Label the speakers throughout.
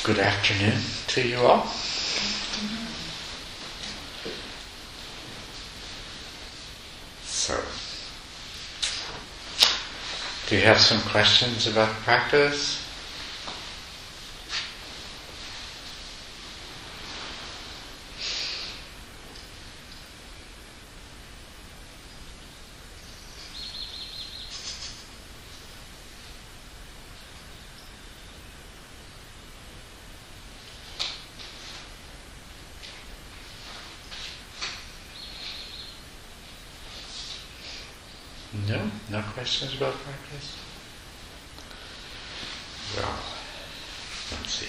Speaker 1: Good afternoon to you all. So, do you have some questions about the practice? No? No questions about practice? Well, let's see.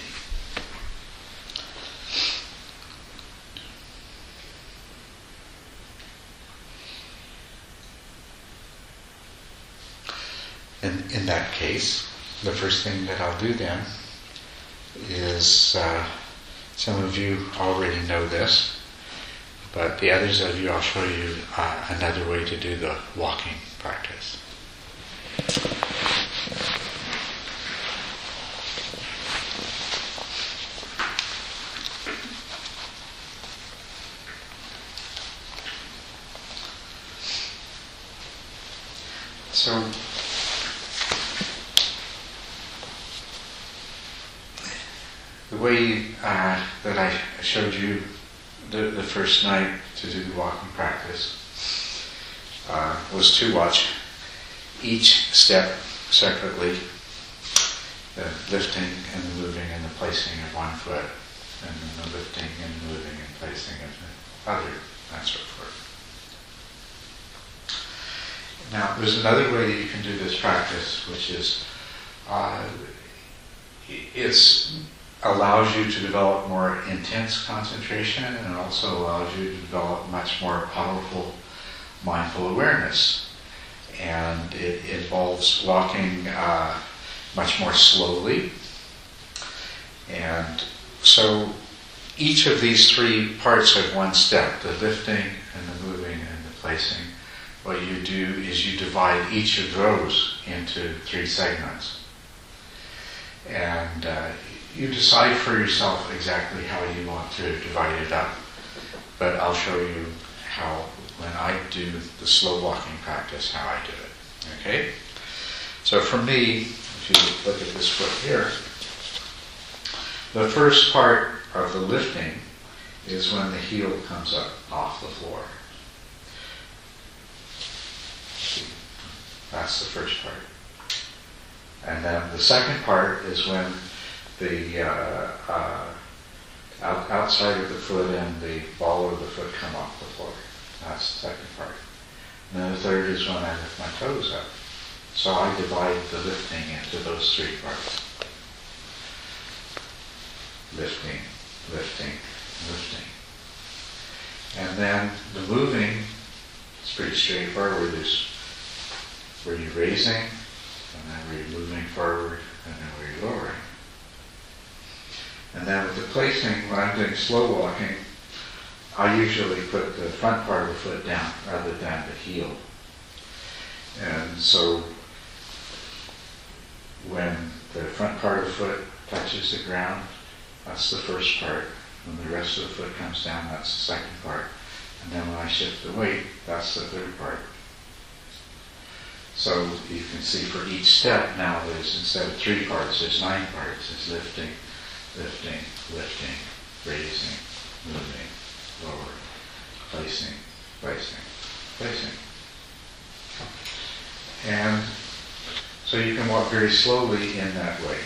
Speaker 1: In that case, the first thing that I'll do then is, some of you already know this, but the others of you, I'll show you another way to do the walking practice. So, the way that I showed you the first night to do the walking practice was to watch each step separately, the lifting and the moving and the placing of one foot, and then the lifting and moving and placing of the other, and so forth. Now, there's another way that you can do this practice, which is it allows you to develop more intense concentration, and it also allows you to develop much more powerful mindful awareness. And it involves walking much more slowly. And so each of these three parts of one step, the lifting and the moving and the placing, what you do is you divide each of those into three segments. And you decide for yourself exactly how you want to divide it up, but I'll show you how, when I do the slow walking practice, how I do it. Okay? So for me, if you look at this foot here, the first part of the lifting is when the heel comes up off the floor. That's the first part. And then the second part is when the outside of the foot and the ball of the foot come off the floor. That's the second part. And then the third is when I lift my toes up. So I divide the lifting into those three parts. Lifting, lifting, lifting. And then the moving is pretty straightforward. There's where you're raising, and then where you're moving forward, and then where you're lowering. And then with the placing, when I'm doing slow walking, I usually put the front part of the foot down rather than the heel. And so when the front part of the foot touches the ground, that's the first part. When the rest of the foot comes down, that's the second part. And then when I shift the weight, that's the third part. So you can see for each step now there's, instead of three parts, there's 9 parts. It's lifting, lifting, lifting, raising, moving, lowering, placing, placing, placing. And so you can walk very slowly in that way.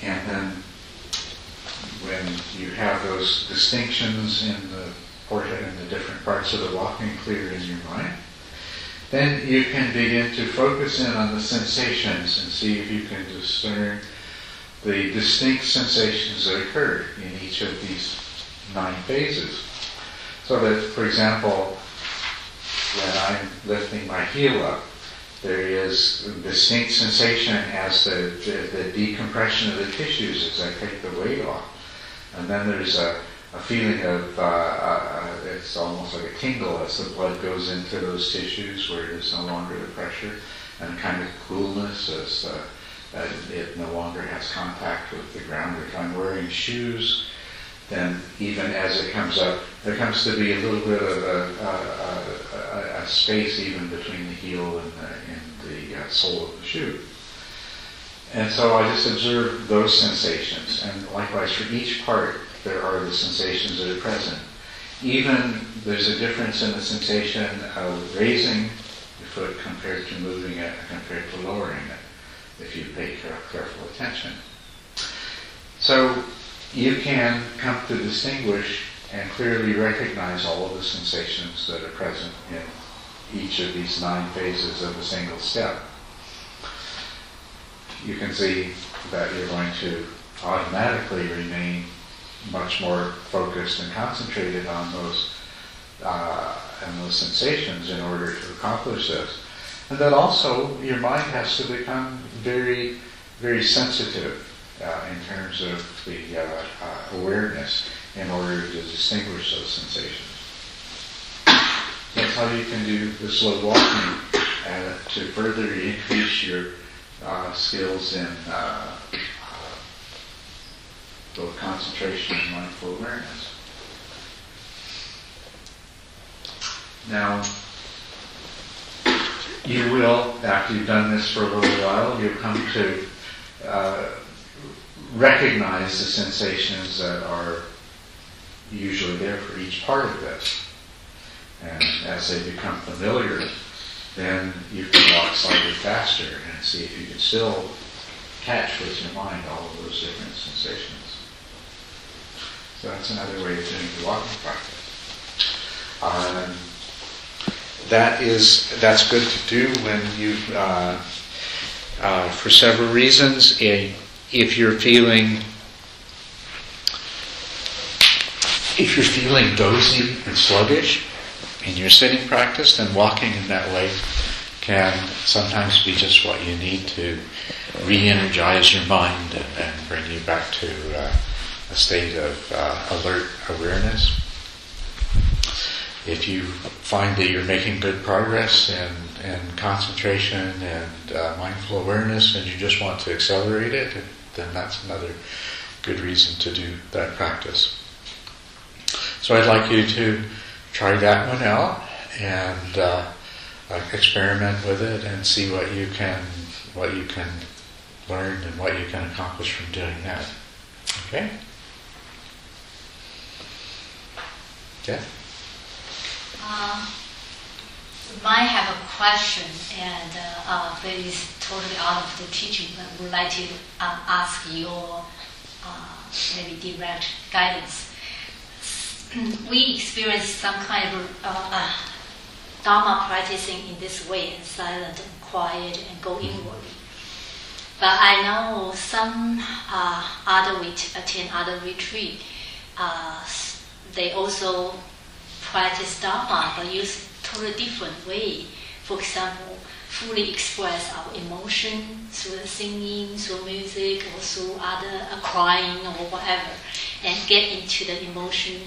Speaker 1: And then when you have those distinctions in the forehead and the different parts of the walking clear in your mind, then you can begin to focus in on the sensations and see if you can discern the distinct sensations that occur in each of these 9 phases. So that, for example, when I'm lifting my heel up, there is a distinct sensation as the decompression of the tissues as I take the weight off. And then there's a feeling of, it's almost like a tingle as the blood goes into those tissues where there's no longer the pressure, and a kind of coolness as it no longer has contact with the ground. If I'm wearing shoes, then even as it comes up, there comes to be a little bit of a space even between the heel and the sole of the shoe. And so I just observe those sensations, and likewise for each part there are the sensations that are present. Even there's a difference in the sensation of raising the foot compared to moving it, compared to lowering it, if you pay careful attention. So you can come to distinguish and clearly recognize all of the sensations that are present in each of these 9 phases of a single step. You can see that you're going to automatically remain much more focused and concentrated on those sensations in order to accomplish this. And that also your mind has to become very, very sensitive in terms of the awareness in order to distinguish those sensations. That's how you can do the slow walking to further increase your skills in both concentration and mindful awareness. Now, you will, after you've done this for a little while, you'll come to recognize the sensations that are usually there for each part of this. And as they become familiar, then you can walk slightly faster and see if you can still catch with your mind all of those different sensations. So that's another way of doing the walking practice. That's good to do when you, for several reasons. If you're feeling dozy and sluggish in your sitting practice, then walking in that way can sometimes be just what you need to re-energize your mind and bring you back to a state of alert awareness. If you find that you're making good progress in concentration and mindful awareness and you just want to accelerate it, then that's another good reason to do that practice. So I'd like you to try that one out and experiment with it and see what you can learn and what you can accomplish from doing that. Okay? Yeah?
Speaker 2: Might have a question, and but it's totally out of the teaching. I would like to ask your maybe direct guidance. We experience some kind of Dharma practicing in this way, and silent and quiet and go inwardly. But I know some attend other retreat, they also practice Dharma but use totally different way. For example, fully express our emotion through the singing, through music, or through other crying or whatever, and get into the emotion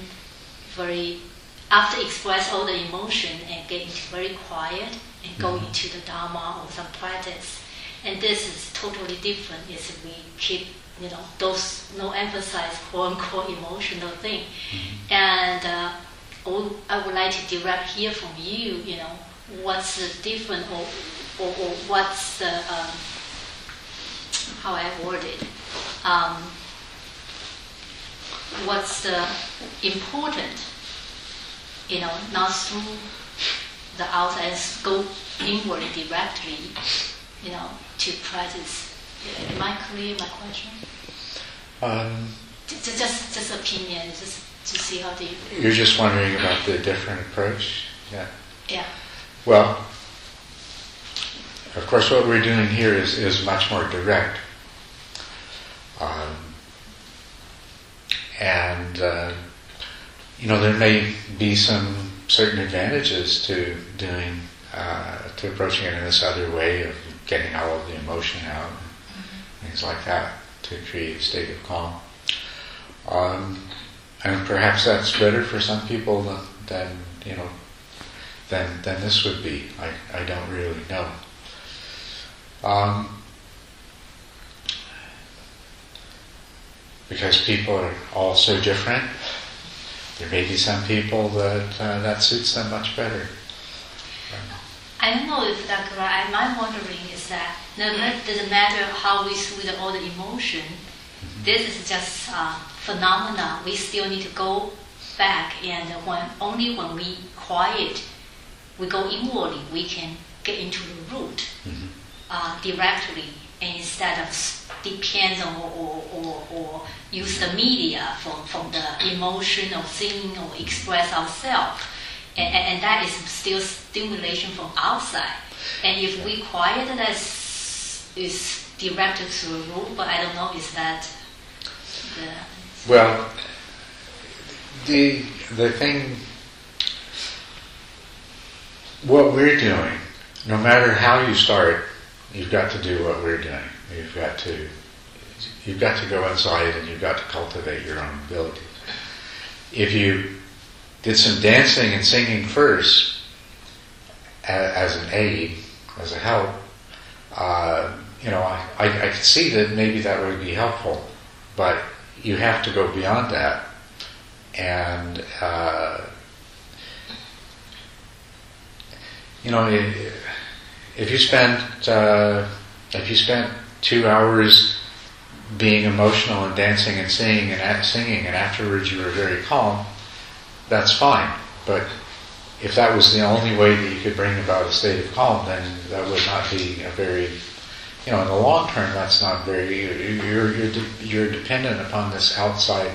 Speaker 2: after express all the emotion and get into very quiet and go into the Dharma or some practice. And this is totally different if we keep, those no emphasize quote unquote emotional thing. And I would like to direct hear from you, what's the different or what's the how I word it. What's the important, not through the outside, go inwardly directly, to practice. Am I clear my question? Just opinion, just to see how they...
Speaker 1: You're just wondering about the different approach? Yeah.
Speaker 2: Yeah.
Speaker 1: Well, of course what we're doing here is much more direct. And there may be some certain advantages to doing, to approaching it in this other way of getting all of the emotion out, and things like that, to create a state of calm. And perhaps that's better for some people than this would be. I don't really know. Because people are all so different, there may be some people that suits them much better.
Speaker 2: I don't know if that's right. I'm wondering is that it doesn't matter how we soothe all the emotion. This is just phenomena. We still need to go back, and only when we quiet, we go inwardly, we can get into the root directly, instead of depends on or use the media from the emotion or seeing or express ourselves. And that is still stimulation from outside. And if we quiet, that is directed to the root, but I don't know, is that the...
Speaker 1: Well, the thing, what we're doing, no matter how you start, you've got to do what we're doing. You've got to go inside and you've got to cultivate your own abilities. If you did some dancing and singing first as an aid, as a help, I could see that maybe that would be helpful, but you have to go beyond that. And if you spent 2 hours being emotional and dancing and singing, and afterwards you were very calm, that's fine. But if that was the only way that you could bring about a state of calm, then that would not be a very, in the long term, that's not very. You're dependent upon this outside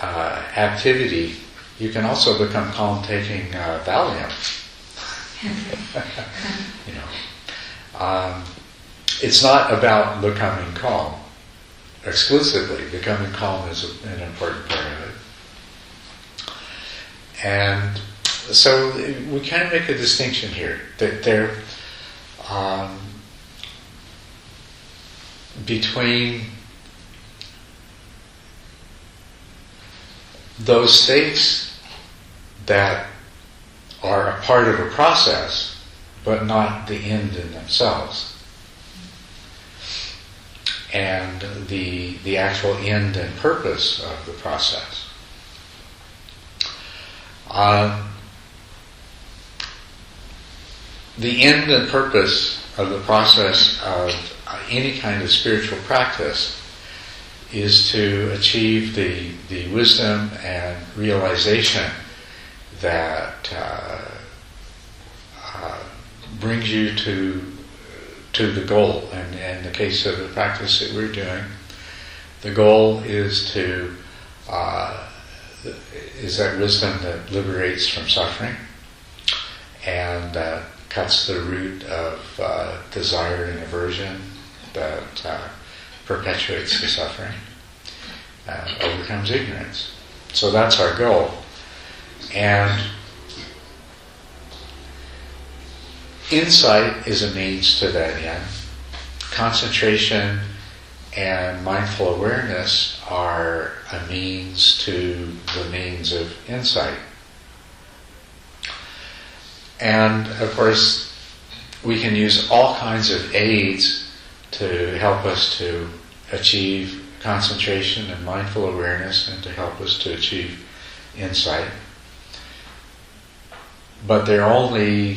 Speaker 1: activity. You can also become calm taking Valium. It's not about becoming calm exclusively. Becoming calm is an important part of it. And so we kind of make a distinction here that there, between those states that are a part of a process, but not the end in themselves, and the actual end and purpose of the process. The end and purpose of the process of any kind of spiritual practice is to achieve the wisdom and realization that brings you to the goal. And in the case of the practice that we're doing, the goal is is that wisdom that liberates from suffering and that cuts the root of desire and aversion that perpetuates the suffering and overcomes ignorance. So that's our goal. And insight is a means to that end. Concentration and mindful awareness are a means to the means of insight. And of course, we can use all kinds of aids to help us to achieve concentration and mindful awareness and to help us to achieve insight. But they're only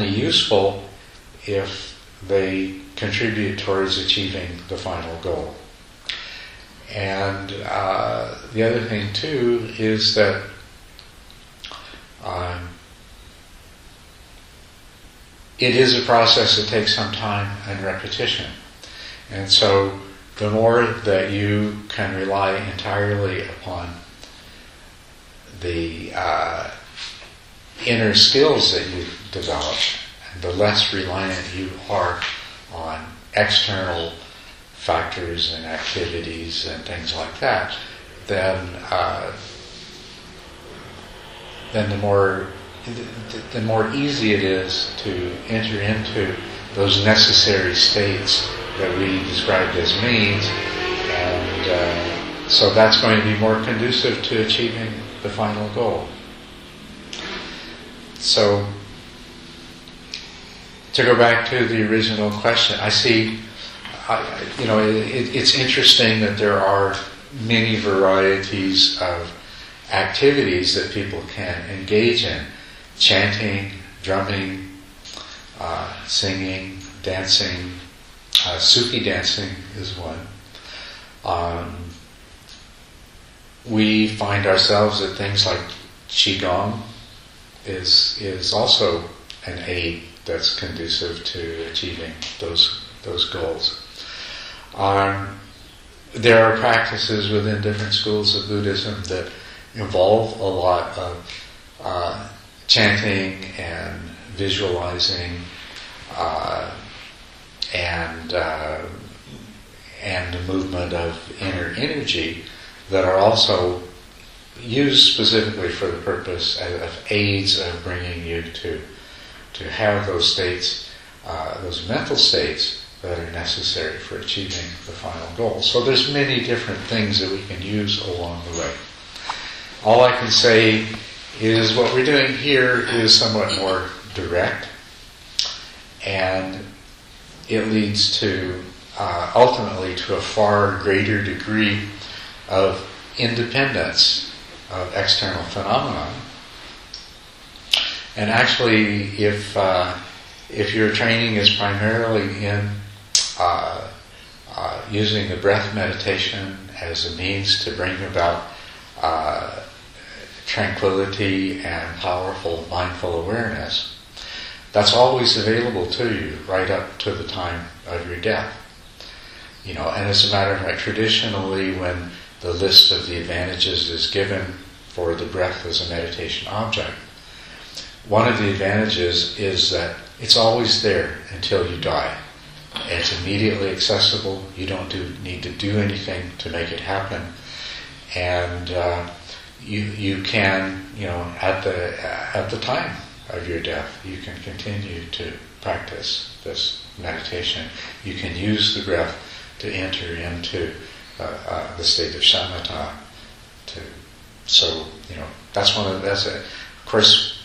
Speaker 1: useful if they contribute towards achieving the final goal. And the other thing too is that it is a process that takes some time and repetition. And so the more that you can rely entirely upon the inner skills that you've developed, and the less reliant you are on external factors and activities and things like that, then then the more easy it is to enter into those necessary states that we described as means, and so that's going to be more conducive to achieving the final goal. So, to go back to the original question, I see, it's interesting that there are many varieties of activities that people can engage in. Chanting, drumming, singing, dancing, Sufi dancing is one. We find ourselves at things like Qigong is also an aid that's conducive to achieving those goals. There are practices within different schools of Buddhism that involve a lot of chanting and visualizing and the movement of inner energy that are also used specifically for the purpose of aids of bringing you to have those states, those mental states that are necessary for achieving the final goal. So there's many different things that we can use along the way. All I can say is what we're doing here is somewhat more direct, and it leads to ultimately to a far greater degree of independence of external phenomena. And actually, if your training is primarily in using the breath meditation as a means to bring about tranquility and powerful mindful awareness, that's always available to you right up to the time of your death. And as a matter of fact, traditionally when the list of the advantages is given for the breath as a meditation object, one of the advantages is that it's always there until you die. It's immediately accessible. You don't need to do anything to make it happen. And you can, at the time of your death, you can continue to practice this meditation. You can use the breath to enter into the state of shamatha. Of course,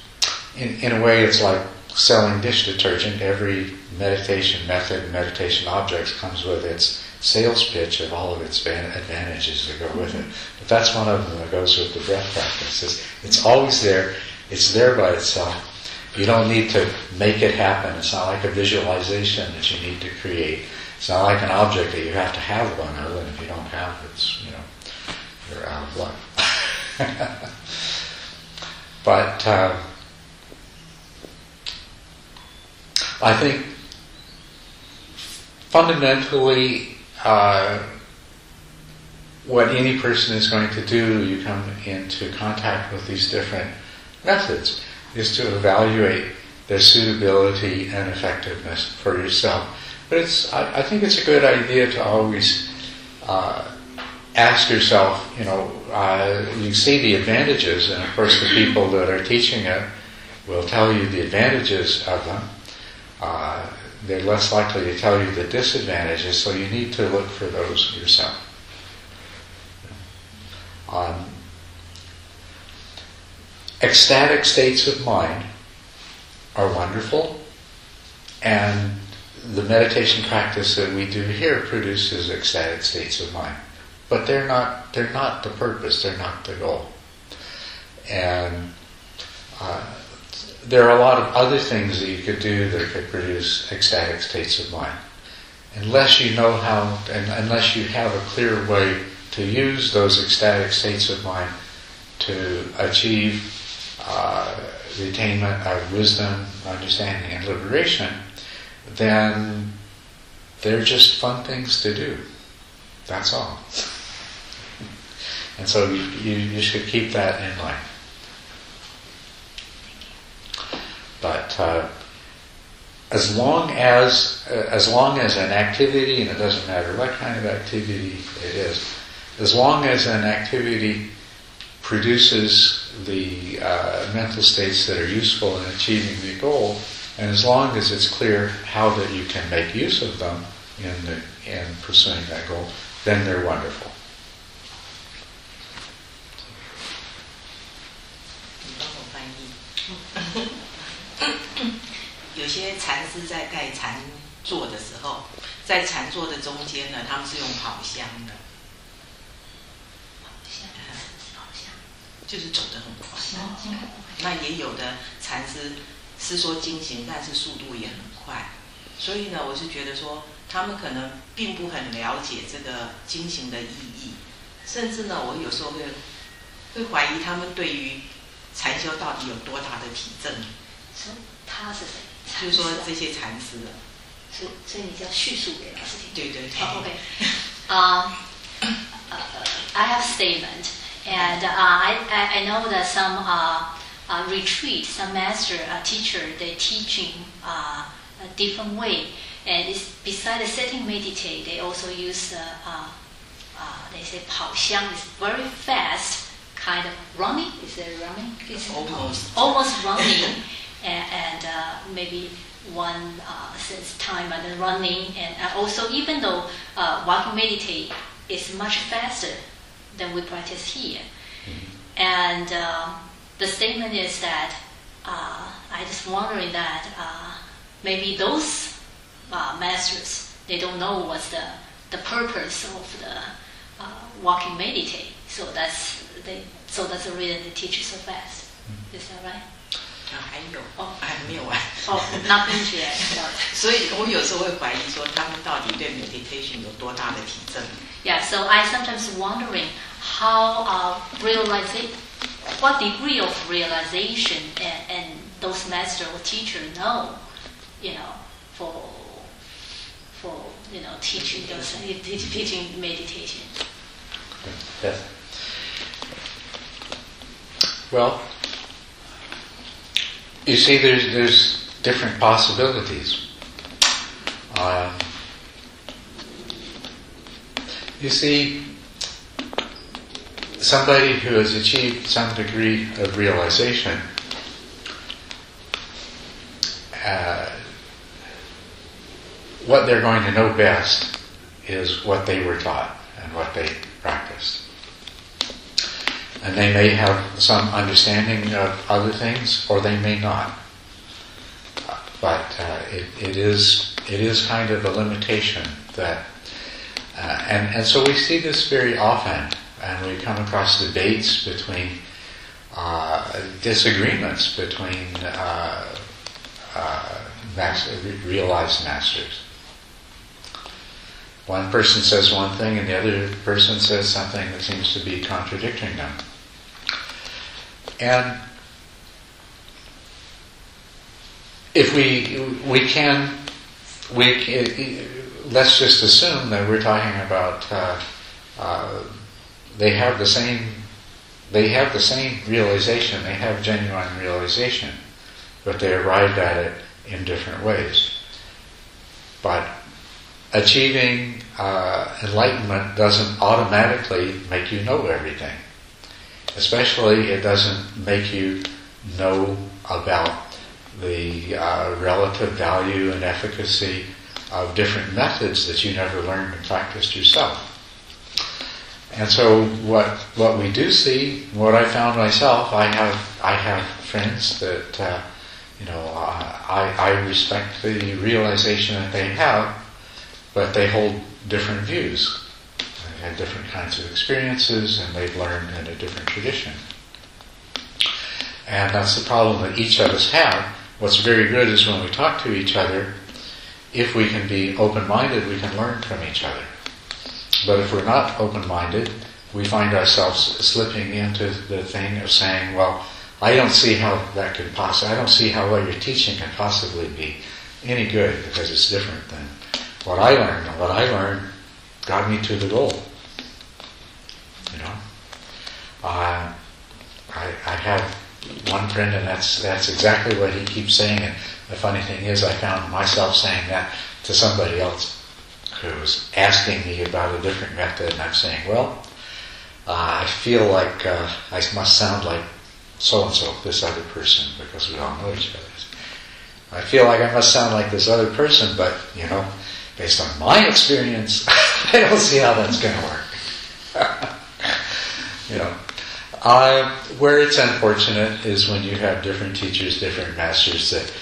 Speaker 1: in a way, it's like selling dish detergent. Every meditation method, meditation objects comes with its sales pitch of all of its advantages that go with it. But that's one of them that goes with the breath practice. It's always there. It's there by itself. You don't need to make it happen. It's not like a visualization that you need to create. It's not like an object that you have to have one of, and if you don't have it, you're out of luck. But I think fundamentally what any person is going to do, you come into contact with these different methods, is to evaluate their suitability and effectiveness for yourself. But I think it's a good idea to always ask yourself, you see the advantages, and of course the people that are teaching it will tell you the advantages of them. They're less likely to tell you the disadvantages, so you need to look for those yourself. Ecstatic states of mind are wonderful, and the meditation practice that we do here produces ecstatic states of mind. But they're not the purpose, they're not the goal. And there are a lot of other things that you could do that could produce ecstatic states of mind. Unless you know how, and unless you have a clear way to use those ecstatic states of mind to achieve the attainment of wisdom, understanding, and liberation, then they're just fun things to do. That's all. And so you should keep that in mind. But as long as an activity, and it doesn't matter what kind of activity it is, as long as an activity produces the mental states that are useful in achieving the goal, and as long as it's clear how that you can make use of them in pursuing that goal, then they're wonderful.
Speaker 3: 你帮我翻译。有些禅师在盖禅座的时候，在禅座的中间呢，他们是用跑香的。
Speaker 2: 跑香，
Speaker 3: 就是走得很快。那也有的禅师是说精行，但是速度也很快。所以呢，我是觉得说，他们可能并不很了解这个精行的意义，甚至呢，我有时候会怀疑他们对于禅修到底有多大的体证。
Speaker 2: 他是谁？
Speaker 3: 就是说这些禅师了。
Speaker 2: 所以你就要叙述给老师听。
Speaker 3: 对对对。
Speaker 2: I have a statement, and I know that some retreat, some master, teacher, they teaching a different way, and it's beside the sitting meditate, they also use they say 跑香 is very fast, kind of running. Is it running? It's almost running, and maybe one says time and then running, and also even though walking meditate is much faster than we practice here. And the statement is that I just wondering that maybe those masters, they don't know what's the purpose of the walking meditate. So that's the reason they teach so fast. Is that right?
Speaker 3: 还有还没有完
Speaker 2: not finished yet.
Speaker 3: 所以我有时候会怀疑说，他们到底对 meditation 有多大的体证？
Speaker 2: Yeah, so I sometimes wondering how what degree of realization and those master or teacher know, for teaching teaching meditation.
Speaker 1: Yes. Well, you see, there's different possibilities. You see, somebody who has achieved some degree of realization, what they're going to know best is what they were taught and what they practiced. And they may have some understanding of other things, or they may not. But it is kind of a limitation that, and so we see this very often, and we come across debates between disagreements between realized masters. One person says one thing, and the other person says something that seems to be contradicting them. And if let's just assume that we're talking about they have the same realization, they have genuine realization, but they arrived at it in different ways. But achieving enlightenment doesn't automatically make you know everything. Especially, it doesn't make you know about the relative value and efficacy of different methods that you never learned and practiced yourself. And so, what we do see, what I found myself, I have friends that I respect the realization that they have, but they hold different views. They've had different kinds of experiences, and they've learned in a different tradition. And that's the problem that each of us have. What's very good is when we talk to each other, if we can be open-minded, we can learn from each other. But if we're not open-minded, we find ourselves slipping into the thing of saying, well, I don't see how that could I don't see how what you're teaching can possibly be any good because it's different than what I learned. And what I learned got me to the goal. I have one friend, and that's exactly what he keeps saying. And the funny thing is, I found myself saying that to somebody else who was asking me about a different method, and I'm saying, well, I feel like I must sound like so-and-so, this other person, because we all know each other. I feel like I must sound like this other person, but, based on my experience, I don't see how that's going to work. Where it's unfortunate is when you have different teachers, different masters that,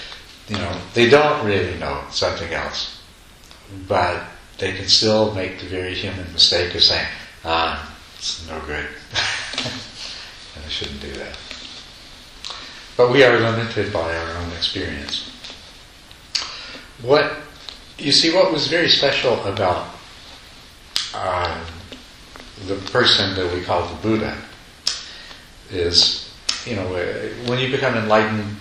Speaker 1: they don't really know something else, but they can still make the very human mistake of saying, it's no good. And I shouldn't do that. But we are limited by our own experience. What was very special about the person that we call the Buddha is, when you become enlightened,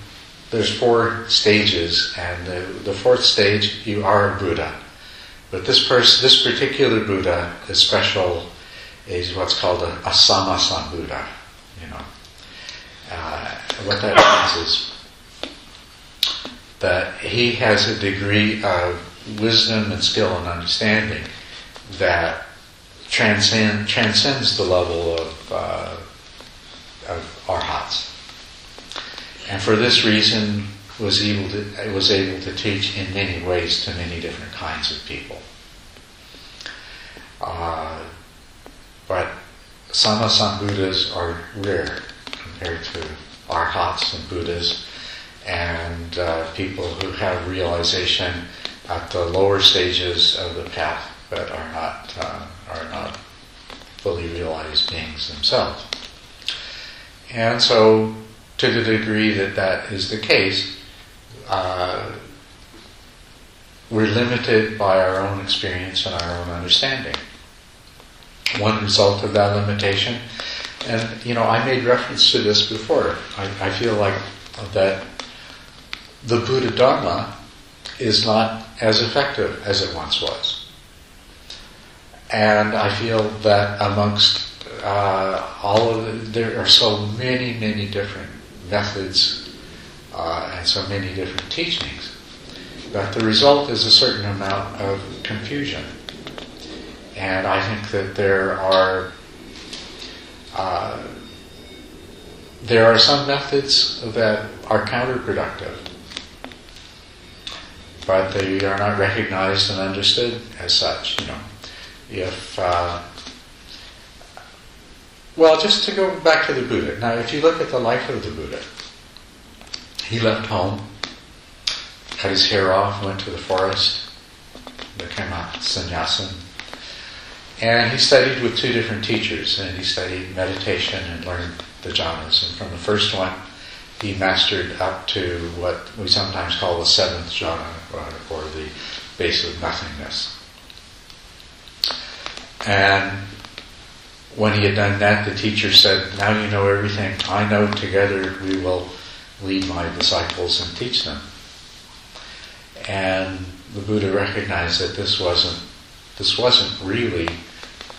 Speaker 1: there's 4 stages, and the 4th stage, you are a Buddha. But this particular Buddha is special, is what's called a Sammasambuddha. What that means is that he has a degree of wisdom and skill and understanding that transcends the level of arhats. And for this reason, was able to teach in many ways to many different kinds of people. But Sammasambuddhas are rare compared to arhats and Buddhas, and people who have realization at the lower stages of the path, but are not fully realized beings themselves. And so, to the degree that is the case, we're limited by our own experience and our own understanding. One result of that limitation, and I made reference to this before, I feel like that the Buddha Dharma is not as effective as it once was. And I feel that amongst there are so many, many different methods and so many different teachings, that the result is a certain amount of confusion. And I think that there are some methods that are counterproductive, but they are not recognized and understood as such. Just to go back to the Buddha. Now, if you look at the life of the Buddha, he left home, cut his hair off, went to the forest, became a sannyasin, and he studied with 2 different teachers, and he studied meditation and learned the jhanas. And from the first one, he mastered up to what we sometimes call the 7th jhana, or the base of nothingness. And when he had done that, the teacher said, "Now you know everything I know, together we will lead my disciples and teach them." And the Buddha recognized that this wasn't really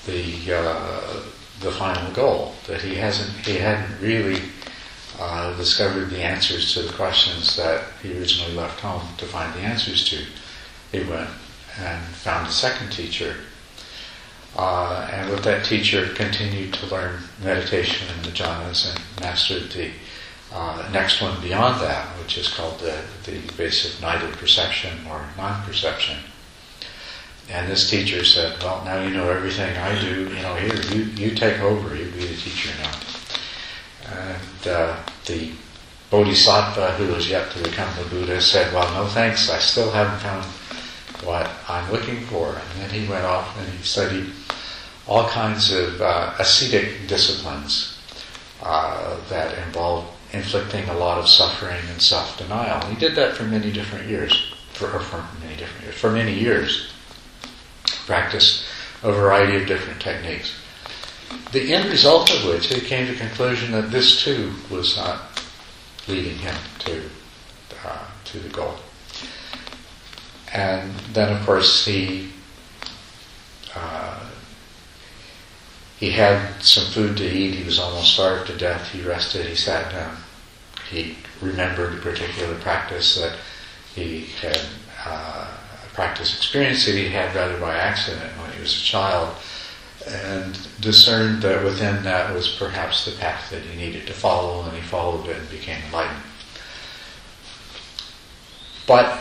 Speaker 1: the final goal, that he hadn't really discovered the answers to the questions that he originally left home to find the answers to. He went and found a second teacher, and with that teacher continued to learn meditation and the jhanas, and mastered the next one beyond that, which is called the basic night of perception or non-perception. And this teacher said, "Well, now you know everything I do. Here, you take over. You be the teacher now." And the Bodhisattva, who was yet to become the Buddha, said, "Well, no thanks. I still haven't found what I'm looking for." And then he went off and he studied all kinds of ascetic disciplines that involved inflicting a lot of suffering and self-denial. He did that for many years. Practiced a variety of different techniques. The end result of which, he came to the conclusion that this too was not leading him to the goal. And then, of course, he had some food to eat. He was almost starved to death. He rested. He sat down. He remembered a particular practice that he had, experience that he had rather by accident when he was a child, and discerned that within that was perhaps the path that he needed to follow, and he followed it and became enlightened. But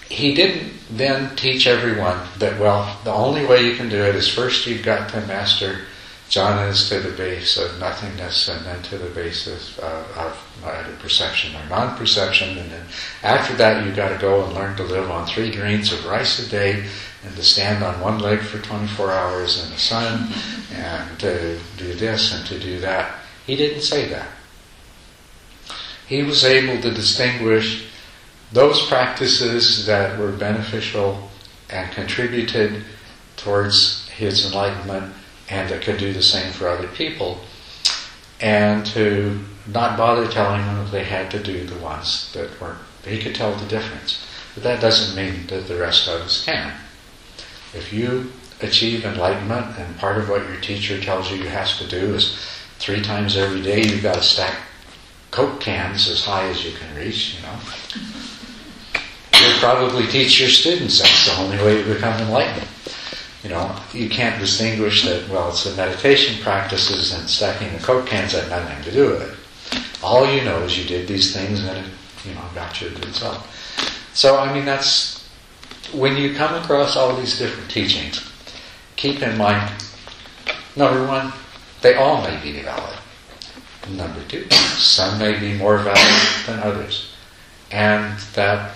Speaker 1: he didn't then teach everyone that, well, the only way you can do it is first you've got to master jhanas to the base of nothingness, and then to the base of either perception or non-perception, and then after that you've got to go and learn to live on 3 grains of rice a day, and to stand on one leg for 24 hours in the sun, and to do this and to do that. He didn't say that. He was able to distinguish those practices that were beneficial and contributed towards his enlightenment, and that could do the same for other people, and to not bother telling them that they had to do the ones that weren't. He could tell the difference. But that doesn't mean that the rest of us can. If you achieve enlightenment, and part of what your teacher tells you has to do is 3 times every day you've got to stack Coke cans as high as you can reach, you'll probably teach your students that's the only way to become enlightened. You can't distinguish that, well, it's the meditation practices and stacking the Coke cans had nothing to do with it. All you know is you did these things and it, got you the result. So, that's, when you come across all these different teachings, keep in mind, number 1, they all may be valid. Number 2, some may be more valid than others. And that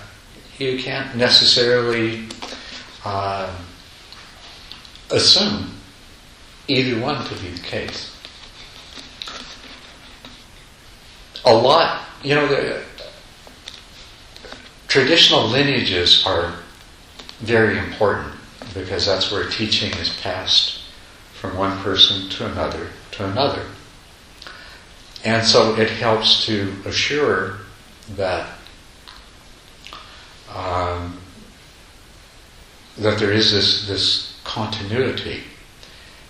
Speaker 1: you can't necessarily assume either one to be the case. A lot, the traditional lineages are very important, because that's where teaching is passed from one person to another to another. And so it helps to assure that that there is this continuity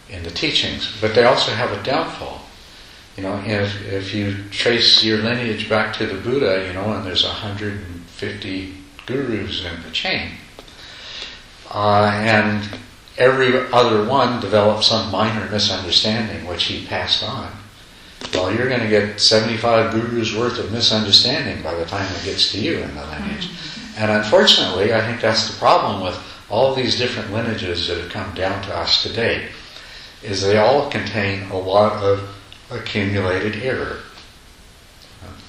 Speaker 1: in the teachings. But they also have a downfall. If you trace your lineage back to the Buddha, and there's 150 gurus in the chain, and every other one developed some minor misunderstanding which he passed on, well, you're going to get 75 gurus worth of misunderstanding by the time it gets to you in the lineage. And unfortunately, I think that's the problem with all these different lineages that have come down to us today, is they all contain a lot of accumulated error.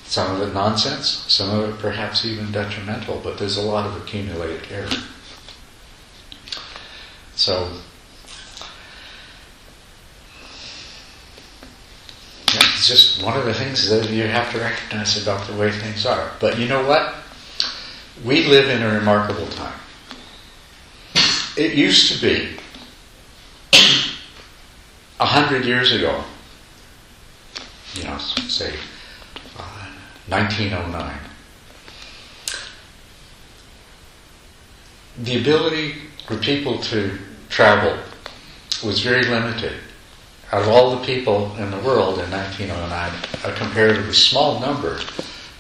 Speaker 1: Some of it nonsense, some of it perhaps even detrimental, but there's a lot of accumulated error. So, it's just one of the things that you have to recognize about the way things are. But you know what? We live in a remarkable time. It used to be 100 years ago, say 1909, the ability for people to travel was very limited. Out of all the people in the world in 1909, a comparatively small number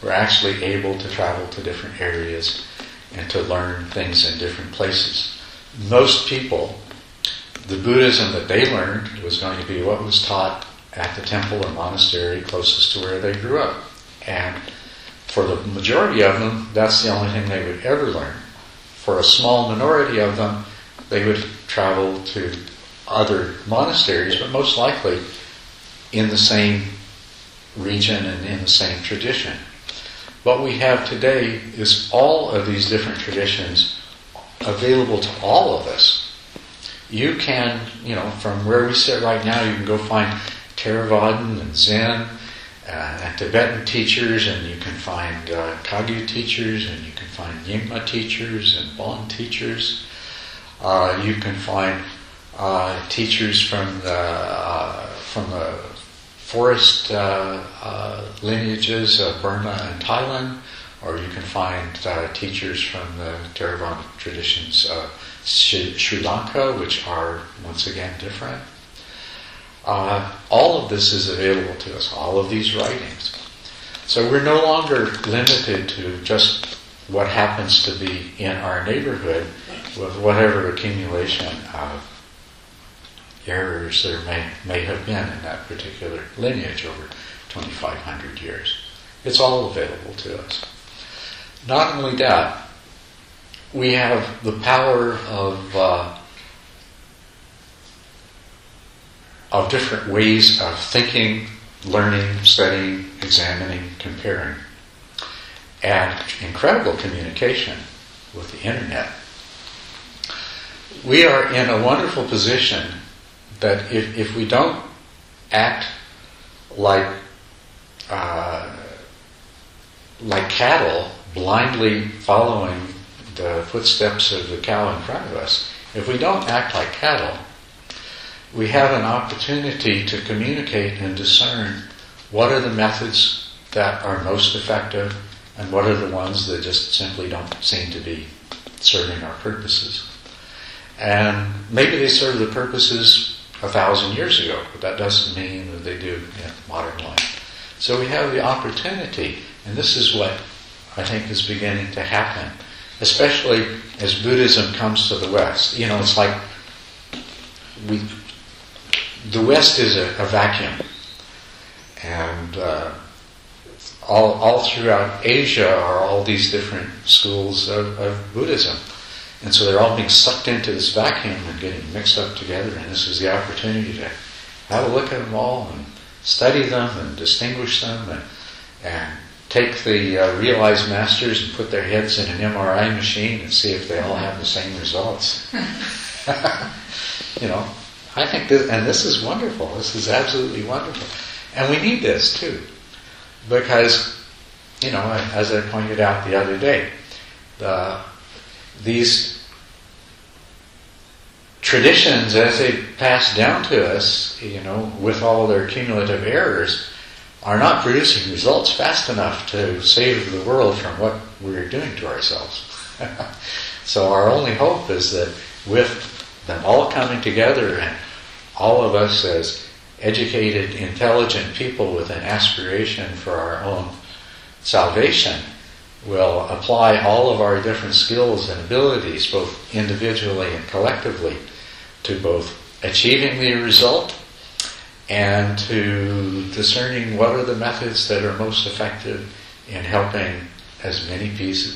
Speaker 1: were actually able to travel to different areas and to learn things in different places. Most people, the Buddhism that they learned was going to be what was taught at the temple or monastery closest to where they grew up. And for the majority of them, that's the only thing they would ever learn. For a small minority of them, they would travel to other monasteries, but most likely in the same region and in the same tradition. What we have today is all of these different traditions available to all of us. You can, from where we sit right now, you can go find Theravadan and Zen and Tibetan teachers, and you can find Kagyu teachers, and you can find Nyingma teachers and Bon teachers. You can find teachers from the forest lineages of Burma and Thailand, or you can find teachers from the Theravada traditions of Sri Lanka, which are once again different. All of this is available to us, all of these writings. So we're no longer limited to just what happens to be in our neighborhood with whatever accumulation errors there may have been in that particular lineage over 2,500 years. It's all available to us. Not only that, we have the power of different ways of thinking, learning, studying, examining, comparing, and incredible communication with the internet. We are in a wonderful position that if we don't act like cattle, blindly following the footsteps of the cow in front of us, if we don't act like cattle, we have an opportunity to communicate and discern what are the methods that are most effective and what are the ones that just simply don't seem to be serving our purposes. And maybe they serve the purposes 1,000 years ago, but that doesn't mean that they do in modern life. So we have the opportunity, and this is what I think is beginning to happen, especially as Buddhism comes to the West. You know, it's like the West is a vacuum, and all throughout Asia are all these different schools of Buddhism. And so they're all being sucked into this vacuum and getting mixed up together, and this is the opportunity to have a look at them all and study them and distinguish them and take the realized masters and put their heads in an MRI machine and see if they all have the same results. You know, I think this is wonderful. This is absolutely wonderful. And we need this too. Because, you know, as I pointed out the other day, these traditions, as they pass down to us, you know, with all their cumulative errors, are not producing results fast enough to save the world from what we're doing to ourselves. So our only hope is that with them all coming together and all of us as educated, intelligent people with an aspiration for our own salvation will apply all of our different skills and abilities, both individually and collectively, to both achieving the result and to discerning what are the methods that are most effective in helping as many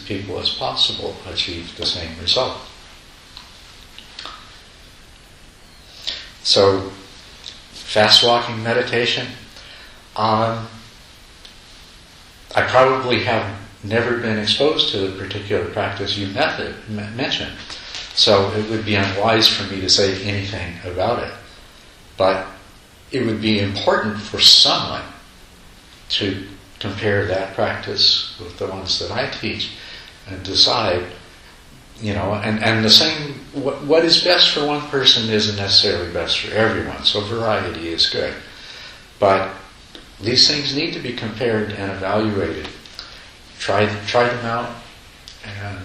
Speaker 1: people as possible achieve the same result. So, fast walking meditation, I probably have never been exposed to the particular practice you mentioned, so it would be unwise for me to say anything about it. But it would be important for someone to compare that practice with the ones that I teach and decide, you know, and the same, what is best for one person isn't necessarily best for everyone, so variety is good. But these things need to be compared and evaluated. Try them out and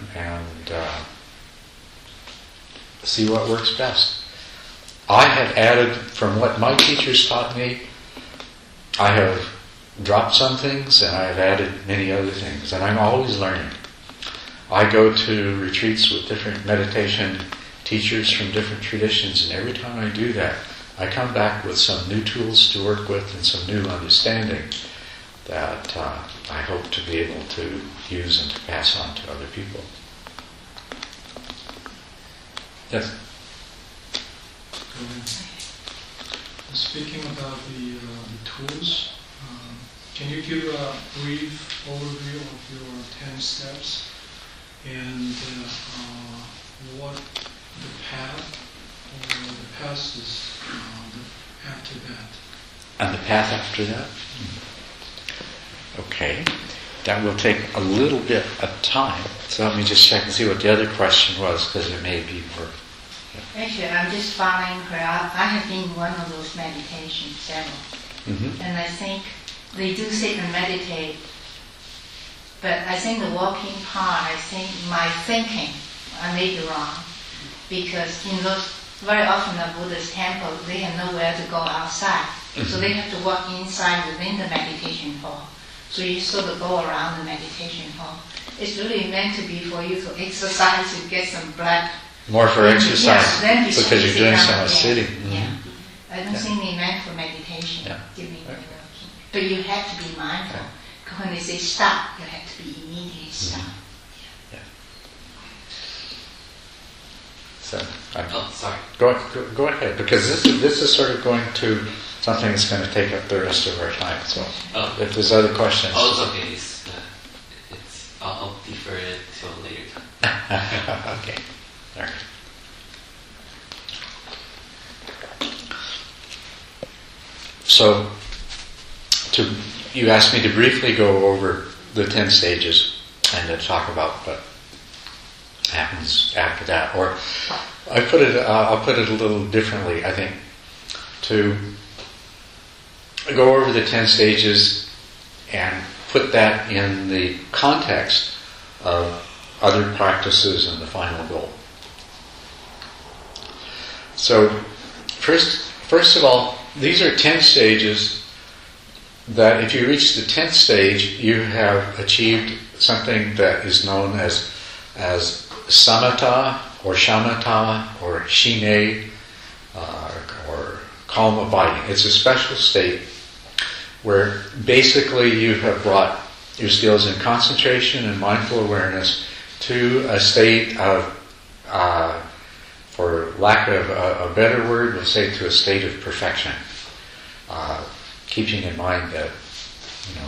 Speaker 1: see what works best. I have added from what my teachers taught me. I have dropped some things and I have added many other things, and I'm always learning. I go to retreats with different meditation teachers from different traditions, and every time I do that, I come back with some new tools to work with and some new understanding that I hope to be able to use and to pass on to other people. Yes?
Speaker 4: Speaking about the tools, can you give a brief overview of your 10 steps and what the path or the passes after that?
Speaker 1: And the path after that? Okay. That will take a little bit of time. So let me just check and see what the other question was, because it may be more.
Speaker 5: Actually, I'm just following her up. I have been in one of those meditations, several. Mm-hmm. And I think they do sit and meditate. But I think the walking part, I think my thinking, I may be wrong. Because in those, very often the Buddhist temple, they have nowhere to go outside. Mm-hmm. So they have to walk inside within the meditation hall. So you sort of go around the meditation hall. It's really meant to be for you to exercise, to get some blood.
Speaker 1: More for exercise,
Speaker 5: yeah,
Speaker 1: because you're doing so much sitting.
Speaker 5: Yeah. I don't think they meant for meditation during the walking. But you have to be mindful. When they say stop, you have to be immediately stop.
Speaker 1: So,
Speaker 6: sorry.
Speaker 1: Go ahead, because this is sort of going to something that's going to take up the rest of our time. So, if there's other questions,
Speaker 6: it's okay. I'll defer it till later time.
Speaker 1: okay. All right. So, you asked me to briefly go over the 10 stages and to talk about what happens after that. Or I'll put it a little differently, I think, to go over the 10 stages and put that in the context of other practices and the final goal. So, first of all, these are 10 stages that if you reach the 10th stage, you have achieved something that is known as samatha or shamatha or shine or calm abiding. It's a special state where basically you have brought your skills in concentration and mindful awareness to a state of, for lack of a better word, we'll say to a state of perfection. Keeping in mind that,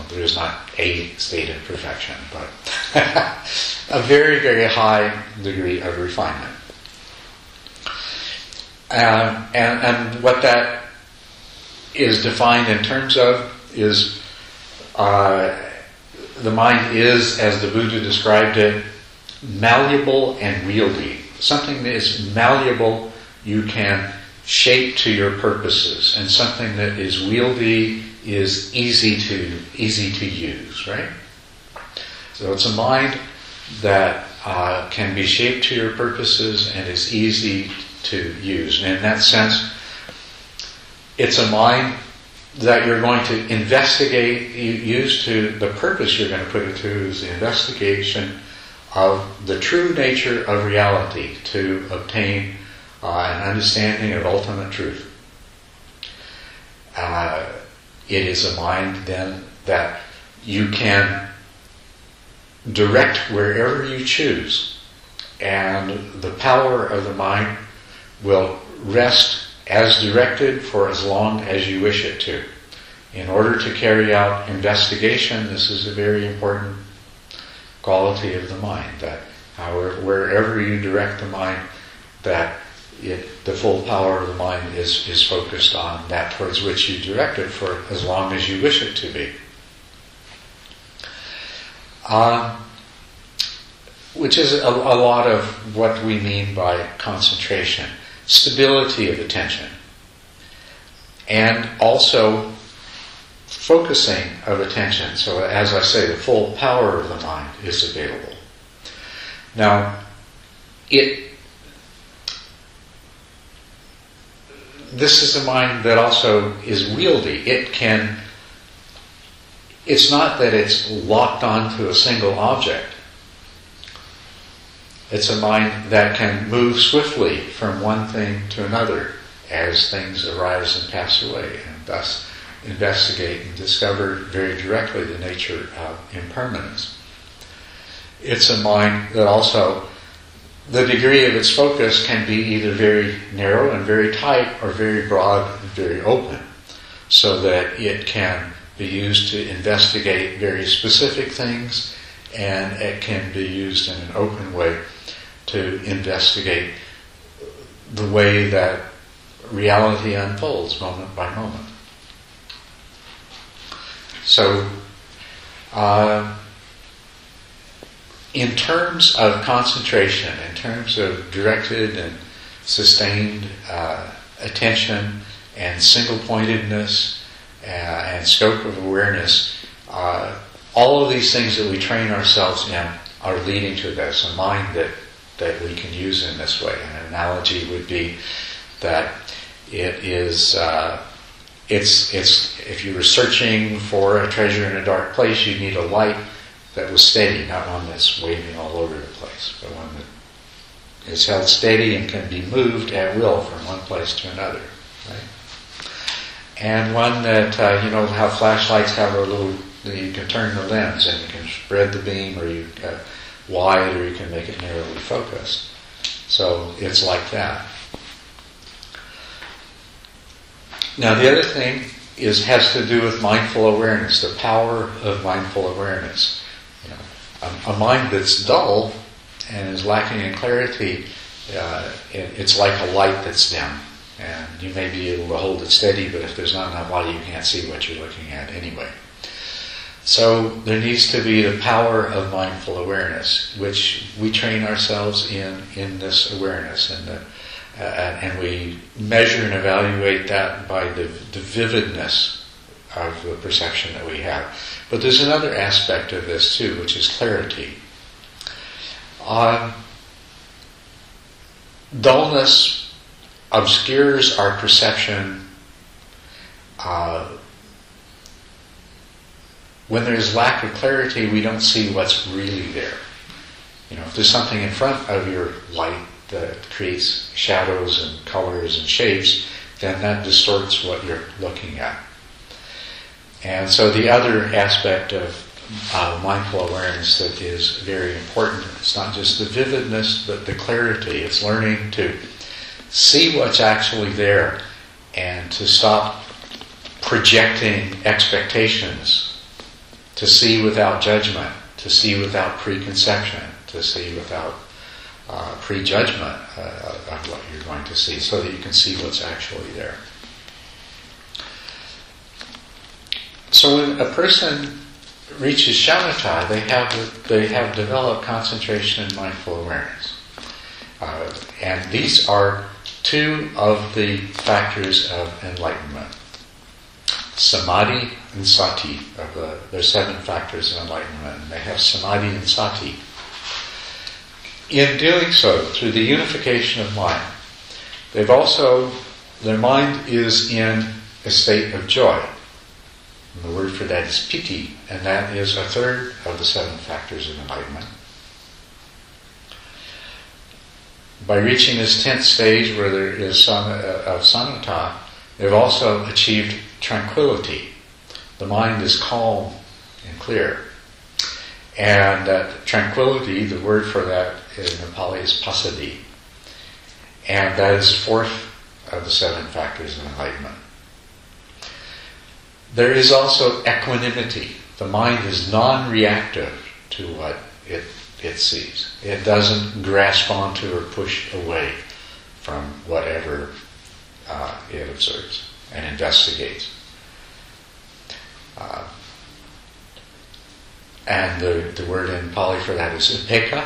Speaker 1: there is not a state of perfection, but a very, very high degree of refinement. And what that is defined in terms of is the mind is, as the Buddha described it, malleable and wieldy. Something that is malleable you can shape to your purposes, and something that is wieldy is easy to use, right? So it's a mind that can be shaped to your purposes and is easy to use. And in that sense, it's a mind that you're going to investigate, use to the purpose you're going to put it to is the investigation of the true nature of reality to obtain an understanding of ultimate truth. It is a mind then that you can direct wherever you choose, and the power of the mind will rest as directed for as long as you wish it to. In order to carry out investigation, this is a very important quality of the mind, that wherever you direct the mind, that the full power of the mind is focused on that towards which you direct it for as long as you wish it to be. Which is a lot of what we mean by concentration. Stability of attention. And also focusing of attention. So as I say, the full power of the mind is available. Now, this is a mind that also is wieldy. It's not that it's locked onto a single object. It's a mind that can move swiftly from one thing to another as things arise and pass away, and thus investigate and discover very directly the nature of impermanence. It's a mind that also, the degree of its focus can be either very narrow and very tight or very broad and very open, so that it can be used to investigate very specific things, and it can be used in an open way to investigate the way that reality unfolds moment by moment. So, in terms of concentration, in terms of directed and sustained attention and single-pointedness and scope of awareness, all of these things that we train ourselves in are leading to this, a mind that we can use in this way. An analogy would be that it is, if you were searching for a treasure in a dark place, you'd need a light that was steady, not one that's waving all over the place, but one that is held steady and can be moved at will from one place to another. Right? and one that, you know how flashlights have a little, you can turn the lens and you can spread the beam, or you wide, or you can make it narrowly focused. So it's like that. Now the other thing has to do with mindful awareness, the power of mindful awareness. You know, a mind that's dull and is lacking in clarity, it's like a light that's dim. And you may be able to hold it steady, but if there's not enough light, you can't see what you're looking at anyway. So there needs to be the power of mindful awareness, which we train ourselves in this awareness, and we measure and evaluate that by the vividness of the perception that we have. But there's another aspect of this too, which is clarity. Dullness obscures our perception. When there's lack of clarity, we don't see what's really there. You know, if there's something in front of your light that creates shadows and colors and shapes, then that distorts what you're looking at. And so the other aspect of mindful awareness that is very important, it's not just the vividness, but the clarity. It's learning to see what's actually there and to stop projecting expectations, to see without judgment, to see without preconception, to see without prejudgment of what you're going to see, so that you can see what's actually there. So when a person reaches shamatha, they have developed concentration and mindful awareness. And these are two of the factors of enlightenment. Samadhi and sati. There's 7 factors of enlightenment, and they have samadhi and sati. In doing so, through the unification of mind, their mind is in a state of joy. And the word for that is piti, and that is a third of the 7 factors of enlightenment. By reaching this 10th stage, where there is of samatha, they've also achieved tranquility. The mind is calm and clear. And that tranquility, the word for that in Pali is passaddhi. And that is the 4th of the 7 factors of enlightenment. There is also equanimity. The mind is non-reactive to what it sees. It doesn't grasp onto or push away from whatever it observes and investigates. And the word in Pali for that is upekkha,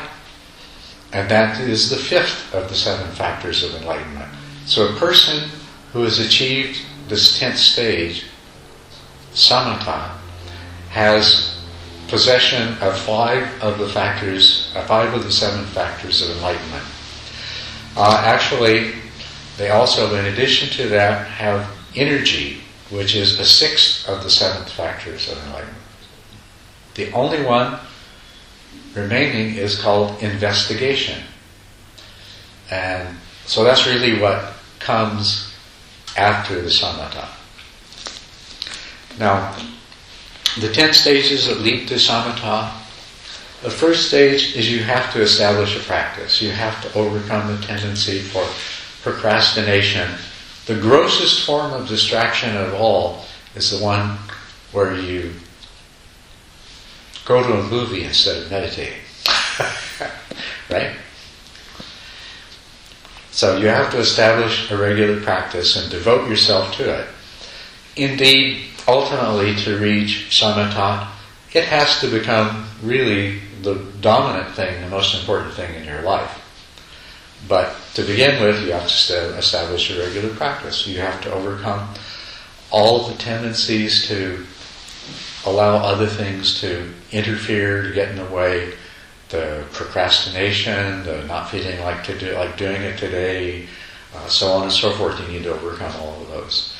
Speaker 1: and that is the 5th of the 7 factors of enlightenment. So a person who has achieved this 10th stage, samatha, has possession of 5 of the 7 factors of enlightenment. Actually, they also, in addition to that, have energy, which is a 6th of the 7th factors of enlightenment. The only one remaining is called investigation. And so that's really what comes after the samatha. Now, the 10 stages that lead to samatha, the first stage is you have to establish a practice. You have to overcome the tendency for procrastination. The grossest form of distraction of all is the one where you go to a movie instead of meditating. Right? So you have to establish a regular practice and devote yourself to it. Indeed, ultimately, to reach samatha, it has to become really the dominant thing, the most important thing in your life. But to begin with, you have to establish a regular practice. You have to overcome all the tendencies to allow other things to interfere, to get in the way, the procrastination, the not feeling like doing it today, so on and so forth. You need to overcome all of those.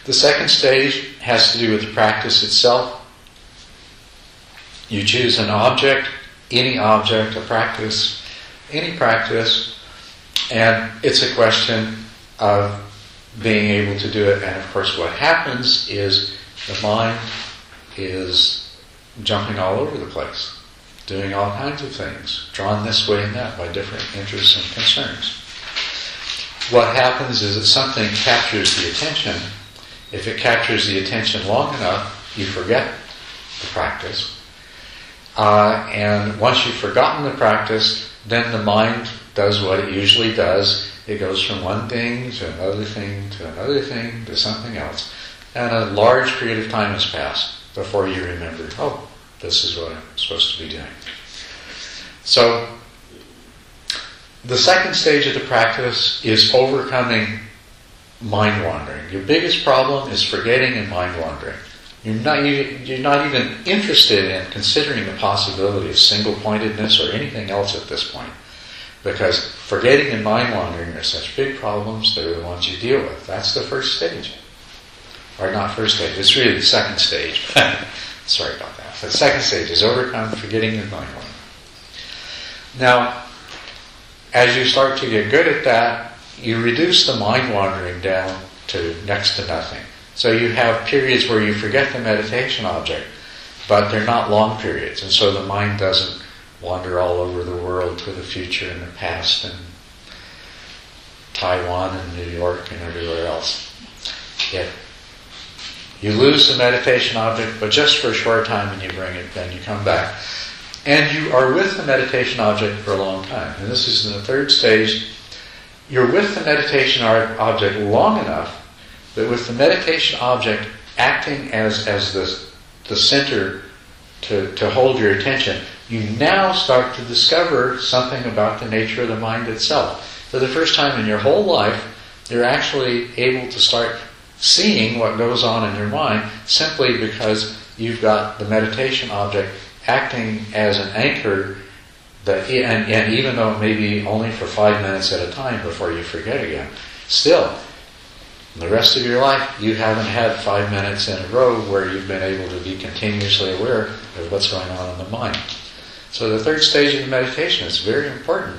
Speaker 1: The second stage has to do with the practice itself. You choose an object, any object, a practice, any practice, and it's a question of being able to do it. And of course what happens is the mind is jumping all over the place, doing all kinds of things, drawn this way and that by different interests and concerns. What happens is that something captures the attention. If it captures the attention long enough, you forget the practice. And once you've forgotten the practice, then the mind does what it usually does. It goes from one thing to another thing to another thing to something else. And a large period of time has passed before you remember, oh, this is what I'm supposed to be doing. So, the second stage of the practice is overcoming mind wandering. Your biggest problem is forgetting and mind wandering. You're not even interested in considering the possibility of single-pointedness or anything else at this point. Because forgetting and mind wandering are such big problems, they're the ones you deal with. That's the first stage. Or not first stage, it's really the second stage. Sorry about that. The second stage is overcome forgetting and mind wandering. Now, as you start to get good at that, you reduce the mind wandering down to next to nothing. So you have periods where you forget the meditation object, but they're not long periods, and so the mind doesn't wander all over the world to the future and the past and Taiwan and New York and everywhere else. You lose the meditation object, but just for a short time, and you bring it, then you come back. And you are with the meditation object for a long time. And this is in the third stage. You're with the meditation object long enough that with the meditation object acting as the center to hold your attention, you now start to discover something about the nature of the mind itself. For the first time in your whole life, you're actually able to start seeing what goes on in your mind simply because you've got the meditation object acting as an anchor, and even though it may be only for 5 minutes at a time before you forget again, still, the rest of your life you haven't had 5 minutes in a row where you've been able to be continuously aware of what's going on in the mind. So the third stage of the meditation is very important.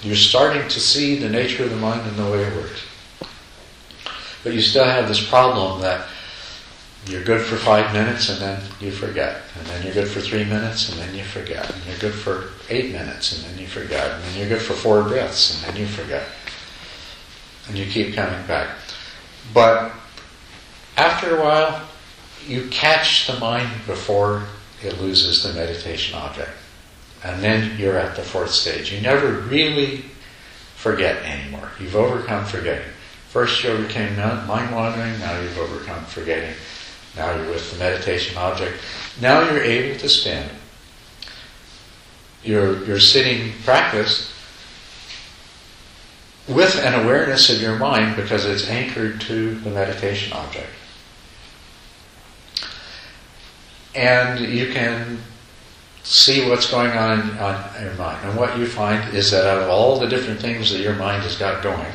Speaker 1: You're starting to see the nature of the mind and the way it works. But you still have this problem that you're good for 5 minutes and then you forget. And then you're good for 3 minutes and then you forget. And you're good for 8 minutes and then you forget. And then you're good for 4 breaths and then you forget. And you keep coming back. But after a while, you catch the mind before it loses the meditation object. And then you're at the fourth stage. You never really forget anymore. You've overcome forgetting. First you overcame mind wandering, now you've overcome forgetting. Now you're with the meditation object. Now you're able to spend your sitting practice with an awareness of your mind because it's anchored to the meditation object. And you can see what's going on in your mind. And what you find is that out of all the different things that your mind has got going,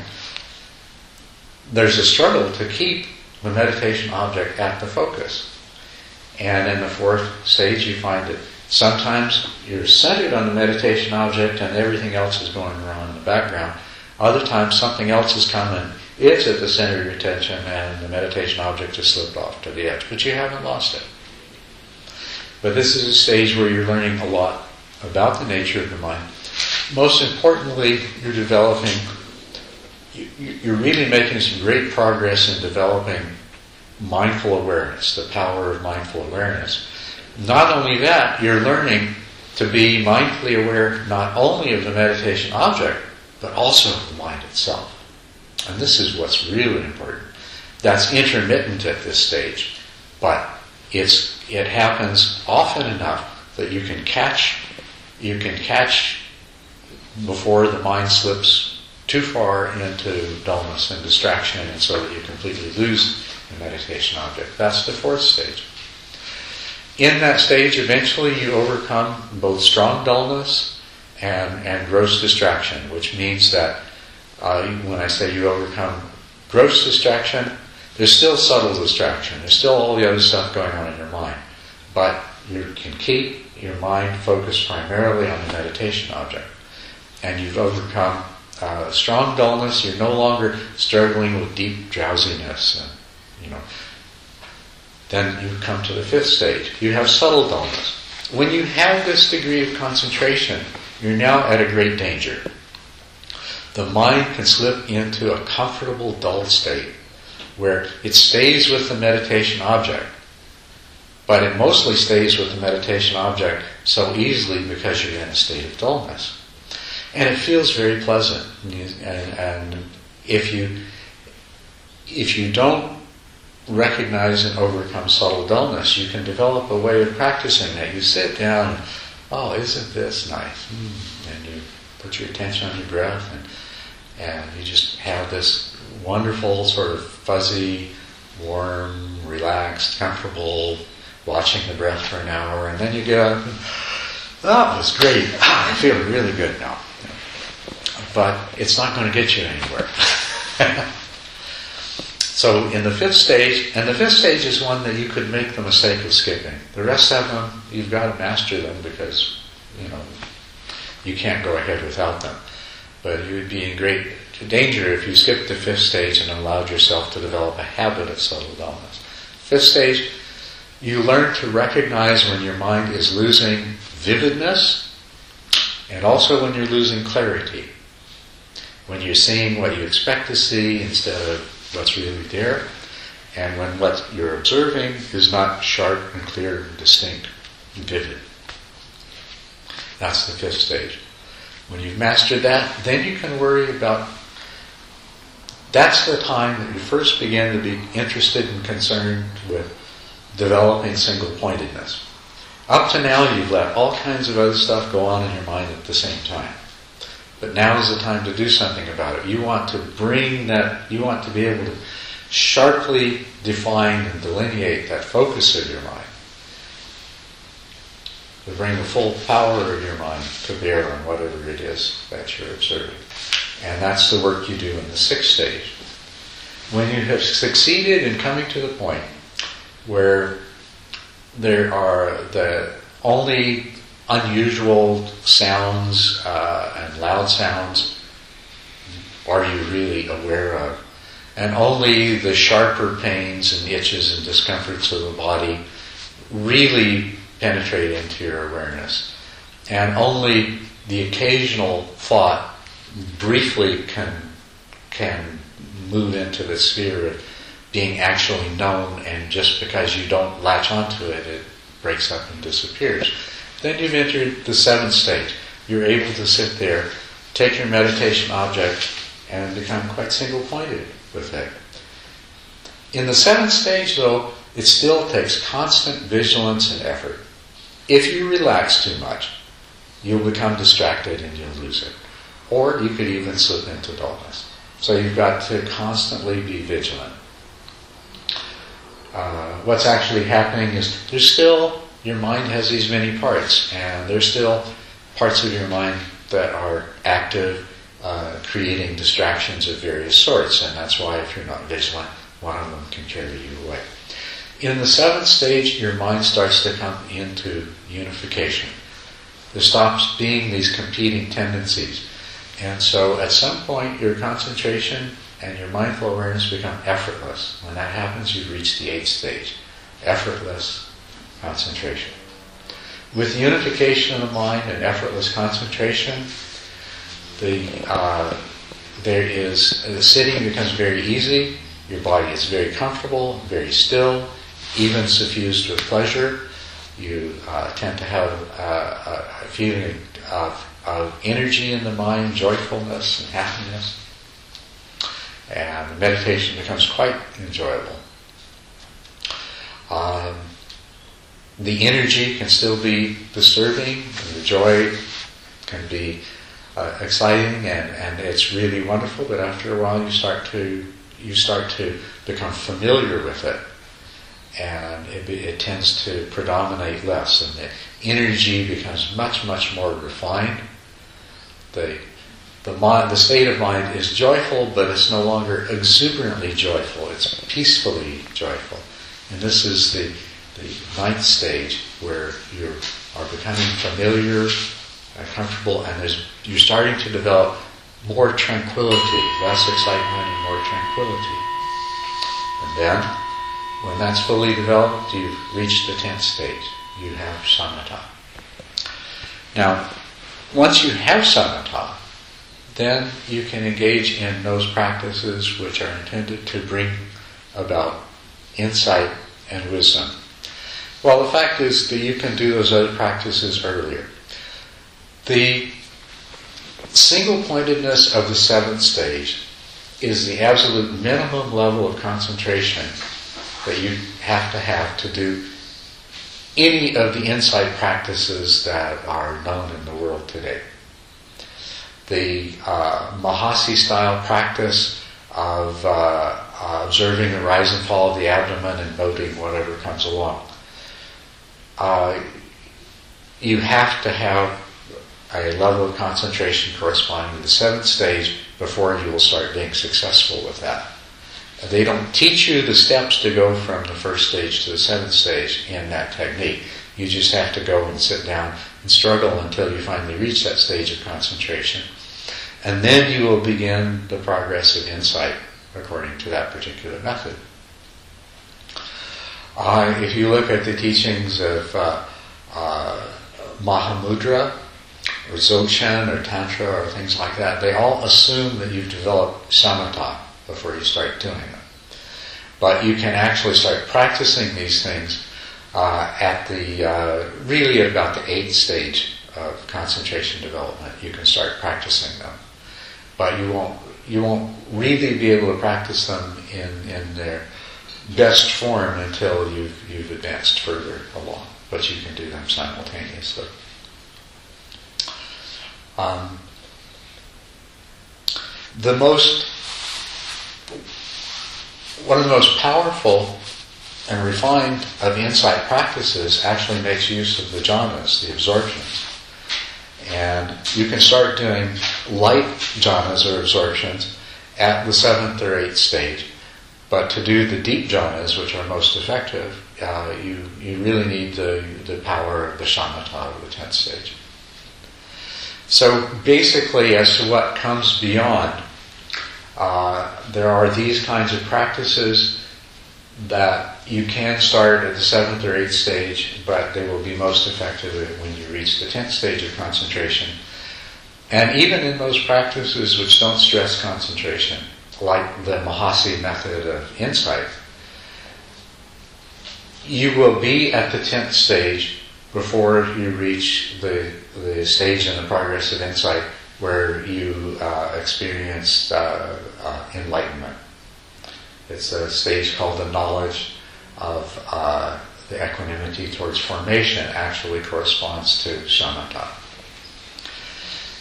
Speaker 1: there's a struggle to keep the meditation object at the focus. And in the fourth stage you find that sometimes you're centered on the meditation object and everything else is going on in the background. Other times something else has come and it's at the center of your attention and the meditation object has slipped off to the edge. But you haven't lost it. But this is a stage where you're learning a lot about the nature of the mind. Most importantly, you're really making some great progress in developing mindful awareness, the power of mindful awareness. Not only that, you're learning to be mindfully aware not only of the meditation object, but also of the mind itself. And this is what's really important. That's intermittent at this stage, but it happens often enough that you can catch before the mind slips too far into dullness and distraction, and so that you completely lose the meditation object. That's the fourth stage. In that stage, eventually you overcome both strong dullness and gross distraction, which means that when I say you overcome gross distraction, there's still subtle distraction. There's still all the other stuff going on in your mind. But you can keep your mind focused primarily on the meditation object. And you've overcome strong dullness, you're no longer struggling with deep drowsiness. And, then you come to the fifth stage. You have subtle dullness. When you have this degree of concentration, you're now at a great danger. The mind can slip into a comfortable, dull state where it stays with the meditation object, but it mostly stays with the meditation object so easily because you're in a state of dullness. And it feels very pleasant. And if you don't recognize and overcome subtle dullness, you can develop a way of practicing that. You sit down, oh, isn't this nice? And you put your attention on your breath, and you just have this wonderful sort of fuzzy, warm, relaxed, comfortable, watching the breath for an hour, and then you get up and, oh, it was great. I feel really good now. But it's not going to get you anywhere. So in the fifth stage, and the fifth stage is one that you could make the mistake of skipping. The rest of them, you've got to master them because, you can't go ahead without them. But you would be in great danger if you skipped the fifth stage and allowed yourself to develop a habit of subtle dullness. Fifth stage, you learn to recognize when your mind is losing vividness and also when you're losing clarity. When you're seeing what you expect to see instead of what's really there, and when what you're observing is not sharp and clear and distinct and vivid. That's the fifth stage. When you've mastered that, then you can worry about... That's the time that you first begin to be interested and concerned with developing single-pointedness. Up to now, you've let all kinds of other stuff go on in your mind at the same time. But now is the time to do something about it. You want to bring that, you want to be able to sharply define and delineate that focus of your mind. To bring the full power of your mind to bear on whatever it is that you're observing. And that's the work you do in the sixth stage. When you have succeeded in coming to the point where there are the only unusual sounds and loud sounds are you really aware of, and only the sharper pains and itches and discomforts of the body really penetrate into your awareness, and only the occasional thought briefly can move into the sphere of being actually known, and just because you don't latch onto it, it breaks up and disappears. Then you've entered the seventh stage. You're able to sit there, take your meditation object, and become quite single-pointed with it. In the seventh stage, though, it still takes constant vigilance and effort. If you relax too much, you'll become distracted and you'll lose it. Or you could even slip into dullness. So you've got to constantly be vigilant. What's actually happening is your mind has these many parts, and there's still parts of your mind that are active, creating distractions of various sorts, and that's why if you're not vigilant, one of them can carry you away. In the seventh stage, your mind starts to come into unification. There stops being these competing tendencies. And so at some point, your concentration and your mindful awareness become effortless. When that happens, you've reached the eighth stage. Effortless concentration. With unification of the mind and effortless concentration, the sitting becomes very easy. Your body is very comfortable, very still, even suffused with pleasure. You tend to have a feeling of energy in the mind, joyfulness and happiness. And the meditation becomes quite enjoyable. The energy can still be disturbing, and the joy can be exciting, and it's really wonderful, but after a while you start to become familiar with it, and it tends to predominate less, and the energy becomes much, much more refined. The state of mind is joyful, but it's no longer exuberantly joyful. It's peacefully joyful. And this is the ninth stage, where you are becoming familiar, comfortable, and you're starting to develop more tranquility, less excitement and more tranquility. And then, when that's fully developed, you've reached the 10th stage. You have samatha. Now, once you have samatha, then you can engage in those practices which are intended to bring about insight and wisdom. Well, the fact is that you can do those other practices earlier. The single-pointedness of the 7th stage is the absolute minimum level of concentration that you have to do any of the insight practices that are known in the world today. The Mahasi style practice of observing the rise and fall of the abdomen and noting whatever comes along. You have to have a level of concentration corresponding to the 7th stage before you will start being successful with that. They don't teach you the steps to go from the 1st stage to the 7th stage in that technique. You just have to go and sit down and struggle until you finally reach that stage of concentration. And then you will begin the progress of insight according to that particular method. If you look at the teachings of Mahamudra, or Dzogchen, or Tantra, or things like that, they all assume that you've developed samatha before you start doing them. But you can actually start practicing these things at the really about the 8th stage of concentration development. You can start practicing them, but you won't really be able to practice them in their best form until you've advanced further along. But you can do them simultaneously. One of the most powerful and refined of insight practices actually makes use of the jhanas, the absorptions. And you can start doing light jhanas or absorptions at the 7th or 8th stage. But to do the deep jhanas, which are most effective, you really need the power of the shamatha of the 10th stage. So basically, as to what comes beyond, there are these kinds of practices that you can start at the 7th or 8th stage, but they will be most effective when you reach the 10th stage of concentration. And even in those practices which don't stress concentration, like the Mahasi method of insight, you will be at the 10th stage before you reach the stage in the progress of insight where you experience enlightenment. It's a stage called the knowledge of the equanimity towards formation actually corresponds to shamatha.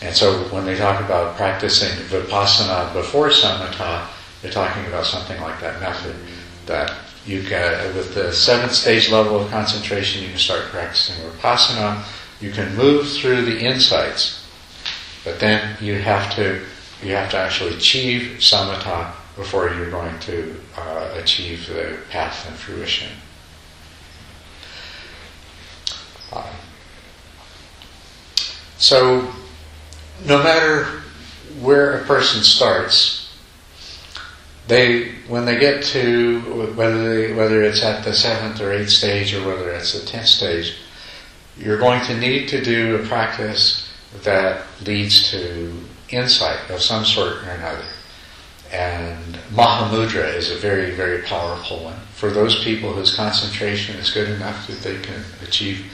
Speaker 1: And so when they talk about practicing vipassana before samatha, they're talking about something like that method, that you can, with the 7th stage level of concentration, you can start practicing vipassana. You can move through the insights, but then you have to actually achieve samatha before you're going to achieve the path and fruition. So, no matter where a person starts, when they get to whether it's at the 7th or 8th stage or whether it's the 10th stage, you're going to need to do a practice that leads to insight of some sort or another. And Mahamudra is a very, very powerful one. For those people whose concentration is good enough that they can achieve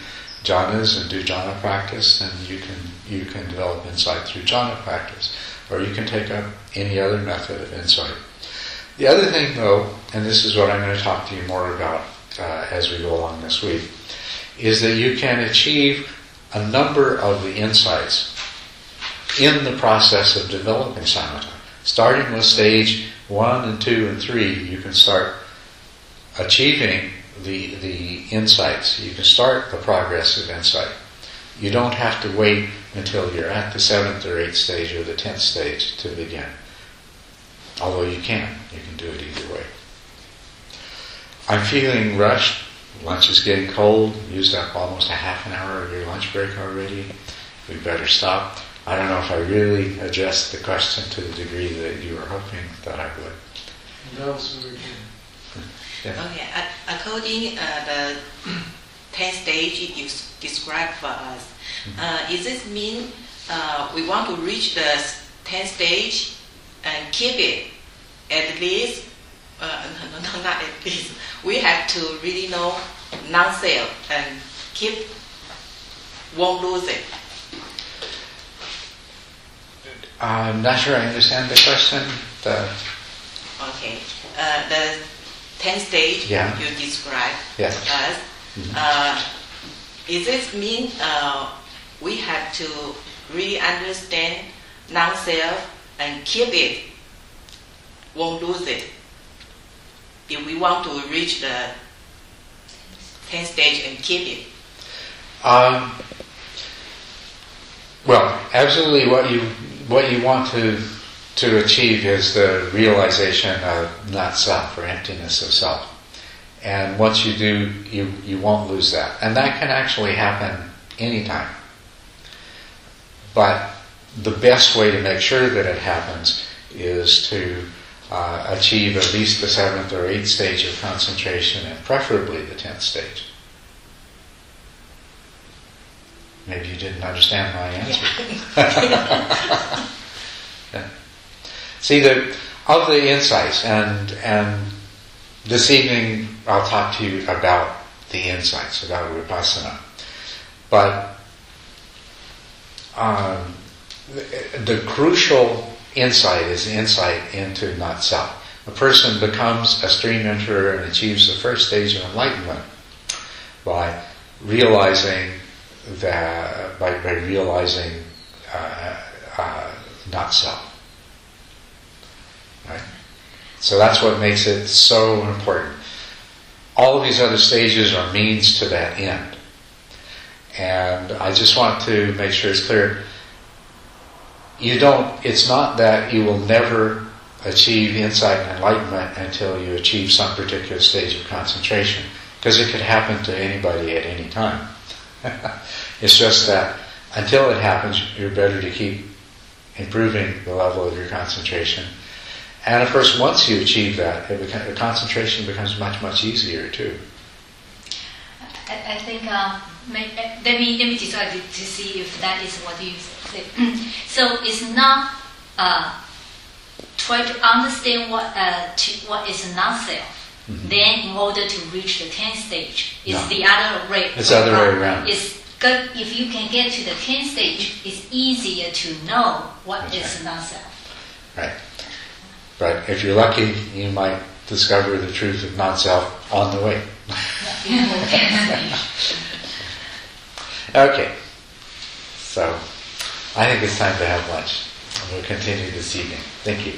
Speaker 1: jhanas and do jhana practice, then you can develop insight through jhana practice. Or you can take up any other method of insight. The other thing, though, and this is what I'm going to talk to you more about as we go along this week, is that you can achieve a number of the insights in the process of developing samatha. Starting with stage 1 and 2 and 3, you can start achieving the insights. You can start the progress of insight. You don't have to wait until you're at the 7th or 8th stage or the 10th stage to begin. Although you can do it either way. I'm feeling rushed. Lunch is getting cold. Used up almost a half an hour of your lunch break already. We better stop. I don't know if I really addressed the question to the degree that you were hoping that I would.
Speaker 4: That was very good.
Speaker 1: Yeah.
Speaker 3: Okay, according the 10 stage you described for us, does this mean we want to reach the 10 stage and keep it at least, not at least, we have to really know non-self and keep, won't lose it?
Speaker 1: I'm not sure I understand the question.
Speaker 3: Okay, the 10 stage you described
Speaker 1: Yes.
Speaker 3: to us, does this mean we have to really understand non-self and keep it, won't lose it, if we want to reach the 10 stage and keep it?
Speaker 1: Well, absolutely what you want to achieve is the realization of not self, or emptiness of self. And once you do, you won't lose that. And that can actually happen anytime. But the best way to make sure that it happens is to achieve at least the 7th or 8th stage of concentration, and preferably the 10th stage. Maybe you didn't understand my answer. Yeah. See, of the insights, and this evening I'll talk to you about the insights, about Vipassana. But the crucial insight is the insight into not self. A person becomes a stream enterer and achieves the first stage of enlightenment by realizing that, by realizing not self. Right? So that's what makes it so important. All of these other stages are means to that end. And I just want to make sure it's clear. It's not that you will never achieve insight and enlightenment until you achieve some particular stage of concentration, because it could happen to anybody at any time. It's just that until it happens, you're better to keep improving the level of your concentration. And of course, once you achieve that, the concentration becomes much, much easier too.
Speaker 2: I think let me decide to see if that is what you say. So it's not try to understand what is not self. Mm-hmm. Then, in order to reach the 10th stage, it's the other way.
Speaker 1: It's the other way around.
Speaker 2: It's good if you can get to the 10th stage. It's easier to know what is not self.
Speaker 1: Right. But if you're lucky, you might discover the truth of non-self on the way. Okay. So, I think it's time to have lunch. We'll continue this evening. Thank you.